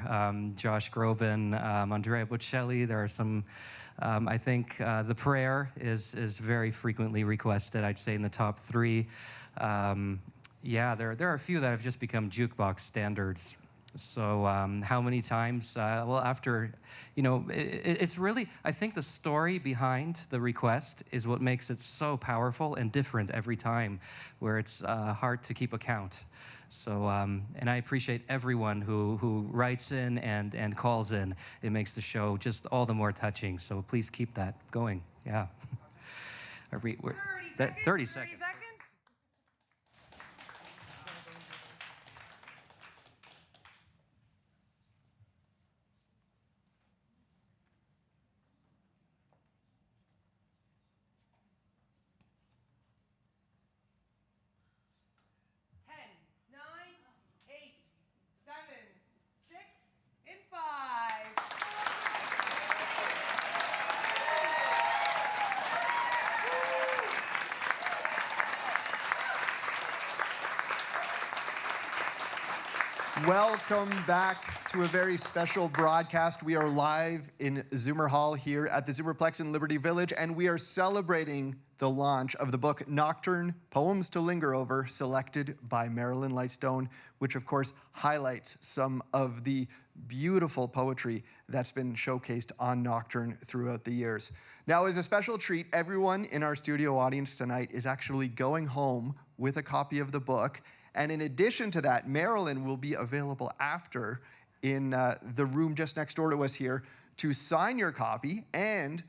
Speaker 5: Josh Groban, Andrea Bocelli. There are some, I think The Prayer is very frequently requested, I'd say in the top 3. Yeah, there are a few that have just become jukebox standards. So how many times? Well, after, it's really, I think the story behind the request is what makes it so powerful and different every time, where it's hard to keep a count. So, and I appreciate everyone who writes in and calls in. It makes the show just all the more touching. So please keep that going. Yeah.
Speaker 4: 30 seconds.
Speaker 5: 30 seconds.
Speaker 2: Welcome back to a very special broadcast. We are live in ZoomerHall here at the Zoomerplex in Liberty Village, and we are celebrating the launch of the book Nocturne, Poems to Linger Over, selected by Marilyn Lightstone, which of course highlights some of the beautiful poetry that's been showcased on Nocturne throughout the years. Now, as a special treat, everyone in our studio audience tonight is actually going home with a copy of the book. And in addition to that, Marilyn will be available after in the room just next door to us here to sign your copy, and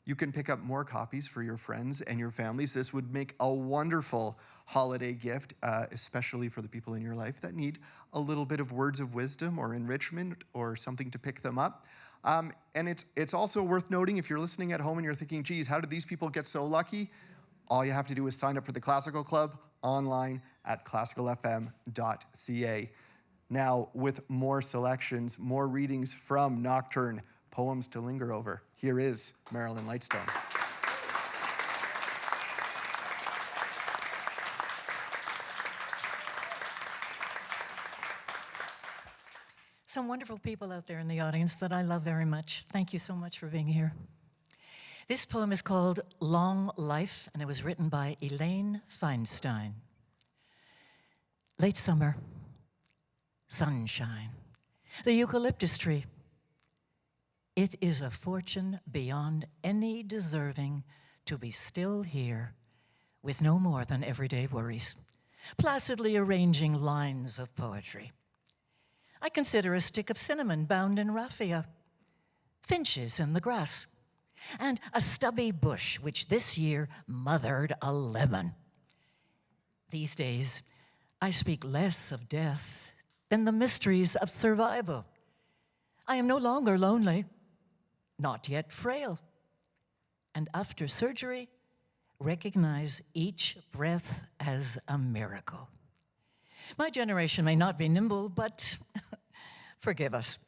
Speaker 2: you can pick up more copies for your friends and your families. This would make a wonderful holiday gift, especially for the people in your life that need a little bit of words of wisdom or enrichment or something to pick them up. And it's also worth noting, if you're listening at home and you're thinking, geez, how did these people get so lucky? All you have to do is sign up for the Classical Club online at classicalfm.ca. Now, with more selections, more readings from Nocturne, Poems to Linger Over, here is Marilyn Lightstone.
Speaker 1: some wonderful people out there in the audience that I love very much. Thank you so much for being here. This poem is called Long Life, and it was written by Elaine Feinstein. Late summer, sunshine, the eucalyptus tree. It is a fortune beyond any deserving to be still here with no more than everyday worries, placidly arranging lines of poetry. I consider a stick of cinnamon bound in raffia, finches in the grass, and a stubby bush which this year mothered a lemon. These days, I speak less of death than the mysteries of survival. I am no longer lonely, not yet frail, and after surgery, recognize each breath as a miracle. My generation may not be nimble, but forgive us.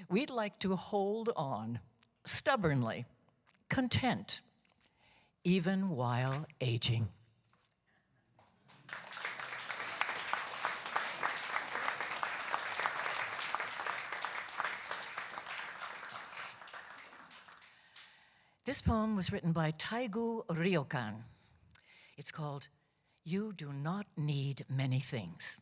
Speaker 1: We'd like to hold on stubbornly, content, even while aging. This poem was written by Taigu Ryokan. It's called You Do Not Need Many Things.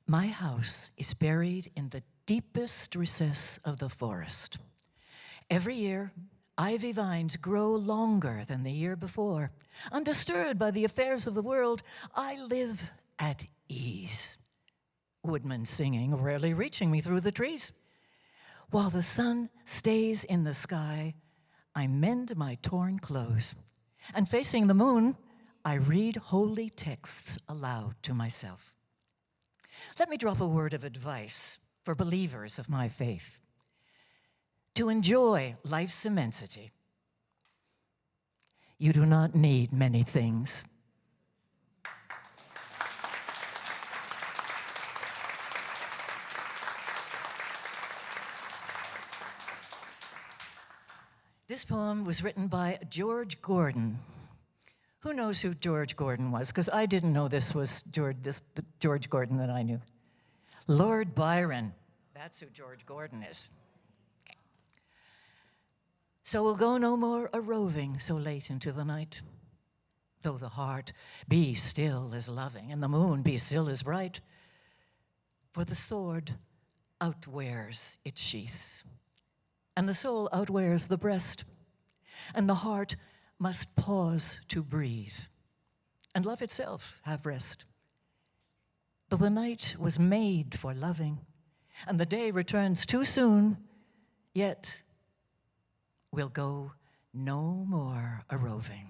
Speaker 1: My house is buried in the deepest recess of the forest. Every year, ivy vines grow longer than the year before. Undisturbed by the affairs of the world, I live at ease. Woodmen singing, rarely reaching me through the trees. While the sun stays in the sky, I mend my torn clothes, and facing the moon, I read holy texts aloud to myself. Let me drop a word of advice for believers of my faith. To enjoy life's immensity, you do not need many things. This poem was written by George Gordon. Who knows who George Gordon was? Because I didn't know this was the George Gordon that I knew. Lord Byron. That's who George Gordon is. Okay. So we'll go no more a-roving so late into the night. Though the heart be still as loving and the moon be still as bright. For the sword outwears its sheath, and the soul outwears the breast, and the heart must pause to breathe, and love itself have rest. Though the night was made for loving, and the day returns too soon, yet we'll go no more a-roving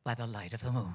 Speaker 1: by the light of the moon.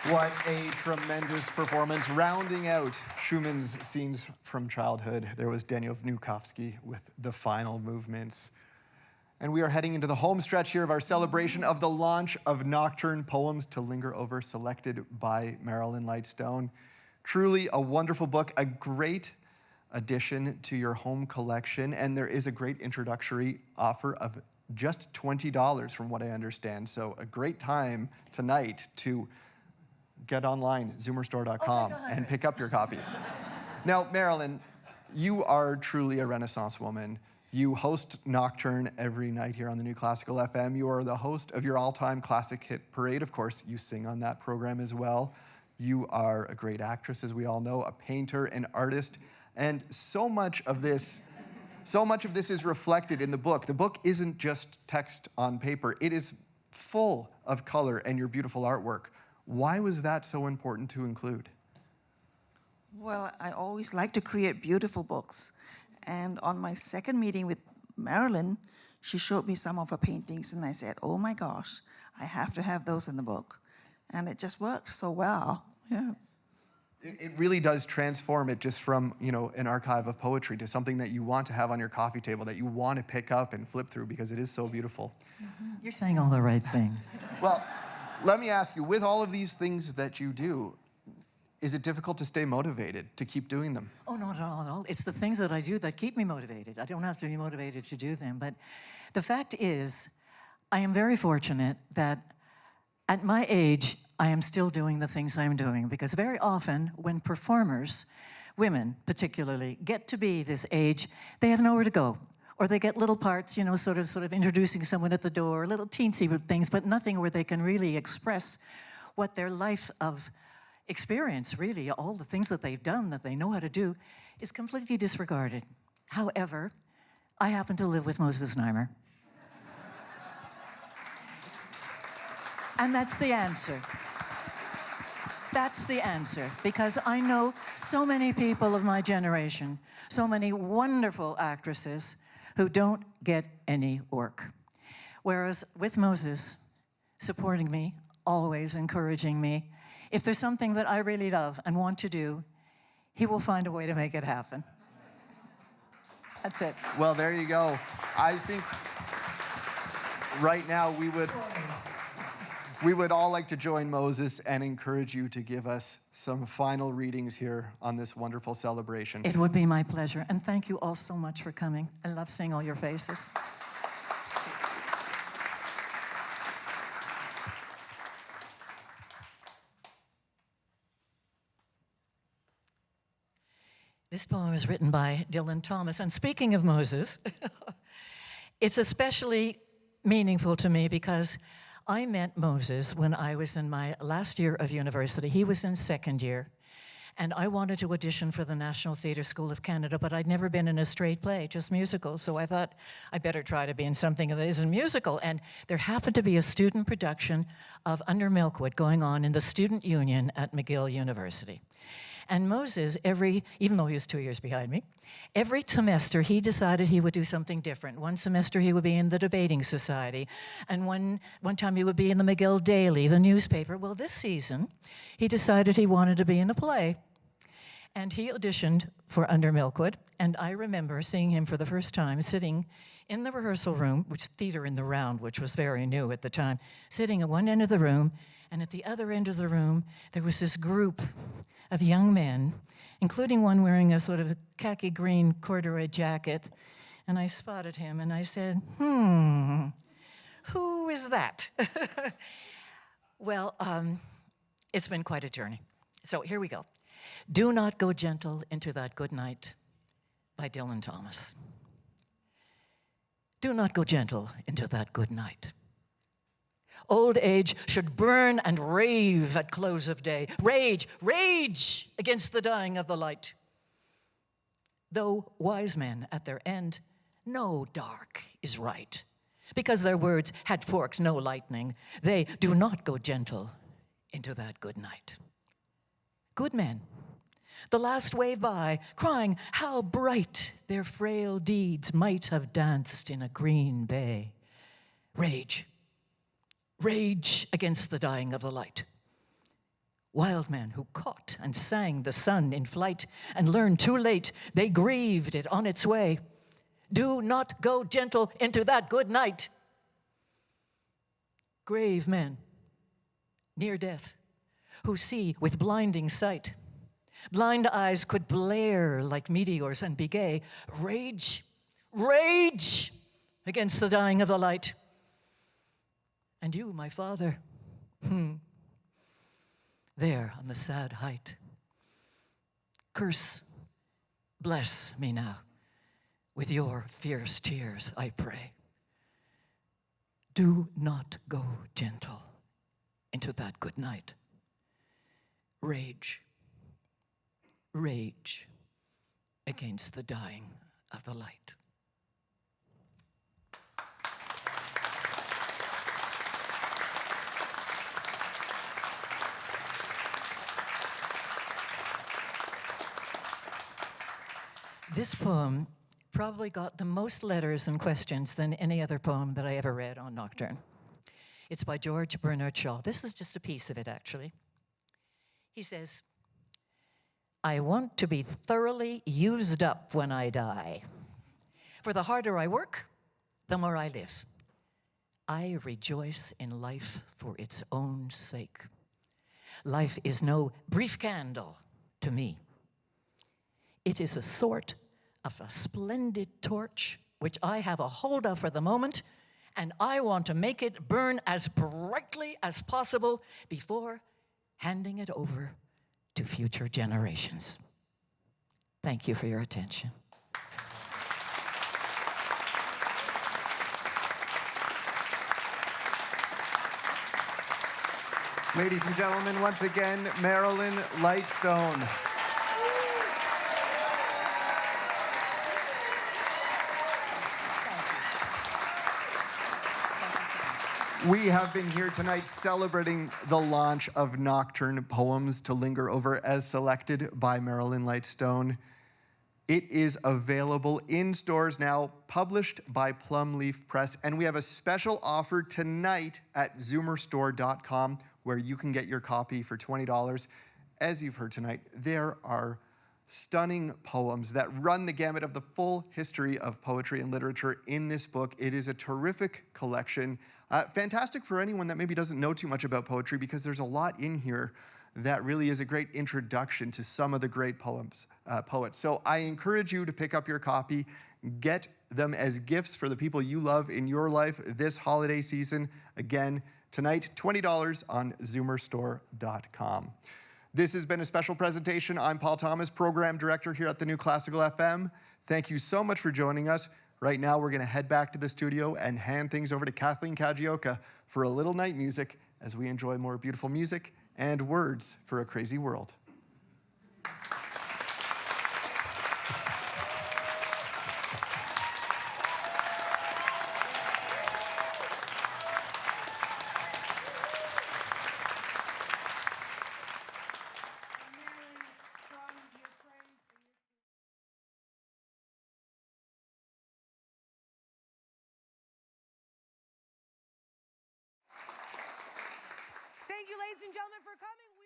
Speaker 2: What a tremendous performance. Rounding out Schumann's scenes from childhood, there was Daniel Vnukowski with the final movements. And we are heading into the home stretch here of our celebration of the launch of Nocturne Poems to Linger Over, selected by Marilyn Lightstone. Truly a wonderful book, a great addition to your home collection, and there is a great introductory offer of just $20 from what I understand. So a great time tonight to get online, zoomerstore.com, and pick up your copy. Now, Marilyn, you are truly a Renaissance woman. You host Nocturne every night here on the New Classical FM. You are the host of your all-time classic hit parade. Of course, you sing on that program as well. You are a great actress, as we all know, a painter, an artist, and so much of this is reflected in the book. The book isn't just text on paper. It is full of color and your beautiful artwork. Why was that so important to include?
Speaker 3: Well, I always like to create beautiful books. And on my second meeting with Marilyn, she showed me some of her paintings, and I said, oh my gosh, I have to have those in the book. And it just worked so well. Yeah.
Speaker 2: It really does transform it just from, an archive of poetry to something that you want to have on your coffee table, that you want to pick up and flip through because it is so beautiful.
Speaker 1: You're saying all the right things.
Speaker 2: Well, let me ask you, with all of these things that you do, is it difficult to stay motivated, to keep doing them?
Speaker 1: Oh, not at all. It's the things that I do that keep me motivated. I don't have to be motivated to do them. But the fact is, I am very fortunate that at my age, I am still doing the things I'm doing, because very often when performers, women particularly, get to be this age, they have nowhere to go. Or they get little parts, sort of introducing someone at the door, little teensy things, but nothing where they can really express what their life of experience, really, all the things that they've done, that they know how to do, is completely disregarded. However, I happen to live with Moses Znaimer. And that's the answer. That's the answer, because I know so many people of my generation, so many wonderful actresses who don't get any work. Whereas with Moses, supporting me, always encouraging me, if there's something that I really love and want to do, he will find a way to make it happen. That's it.
Speaker 2: Well, there you go. I think right now we would all like to join Moses and encourage you to give us some final readings here on this wonderful celebration.
Speaker 1: It would be my pleasure, and thank you all so much for coming. I love seeing all your faces. This poem is written by Dylan Thomas, and speaking of Moses, it's especially meaningful to me because I met Moses when I was in my last year of university. He was in second year, and I wanted to audition for the National Theatre School of Canada, but I'd never been in a straight play, just musicals, so I thought I better try to be in something that isn't musical. And there happened to be a student production of Under Milkwood going on in the Student Union at McGill University. And Moses, even though he was 2 years behind me, every semester he decided he would do something different. One semester he would be in the Debating Society, and one time he would be in the McGill Daily, the newspaper. Well, this season, he decided he wanted to be in a play. And he auditioned for Under Milkwood, and I remember seeing him for the first time sitting in the rehearsal room, which is theater in the round, which was very new at the time, sitting at one end of the room, and at the other end of the room, there was this group of young men, including one wearing a sort of khaki green corduroy jacket, and I spotted him, and I said, who is that? Well, it's been quite a journey. So here we go. Do Not Go Gentle Into That Good Night by Dylan Thomas. Do not go gentle into that good night. Old age should burn and rave at close of day. Rage, rage against the dying of the light. Though wise men at their end know dark is right, because their words had forked no lightning, they do not go gentle into that good night. Good men, the last wave by, crying how bright their frail deeds might have danced in a green bay. Rage, rage against the dying of the light. Wild men who caught and sang the sun in flight and learned too late they grieved it on its way. Do not go gentle into that good night. Grave men, near death, who see with blinding sight. Blind eyes could blare like meteors and be gay. Rage, rage against the dying of the light. And you, my father, there on the sad height. Curse, bless me now. With your fierce tears, I pray. Do not go gentle into that good night. Rage, rage against the dying of the light. This poem probably got the most letters and questions than any other poem that I ever read on Nocturne. It's by George Bernard Shaw. This is just a piece of it, actually. He says, I want to be thoroughly used up when I die. For the harder I work, the more I live. I rejoice in life for its own sake. Life is no brief candle to me. It is a sort of a splendid torch which I have a hold of for the moment, and I want to make it burn as brightly as possible before handing it over to future generations. Thank you for your attention.
Speaker 2: Ladies and gentlemen, once again, Marilyn Lightstone. We have been here tonight celebrating the launch of Nocturne Poems to Linger Over as selected by Marilyn Lightstone. It is available in stores now, published by Plumleaf Press, and we have a special offer tonight at ZoomerStore.com where you can get your copy for $20. As you've heard tonight, there are stunning poems that run the gamut of the full history of poetry and literature in this book. It is a terrific collection. Fantastic for anyone that maybe doesn't know too much about poetry, because there's a lot in here that really is a great introduction to some of the great poets. So I encourage you to pick up your copy, get them as gifts for the people you love in your life this holiday season. Again, tonight, $20 on ZoomerStore.com. This has been a special presentation. I'm Paul Thomas, Program Director here at the New Classical FM. Thank you so much for joining us. Right now, we're going to head back to the studio and hand things over to Kathleen Kajioka for a little night music as we enjoy more beautiful music and words for a crazy world.
Speaker 4: Thank you, ladies and gentlemen, for coming.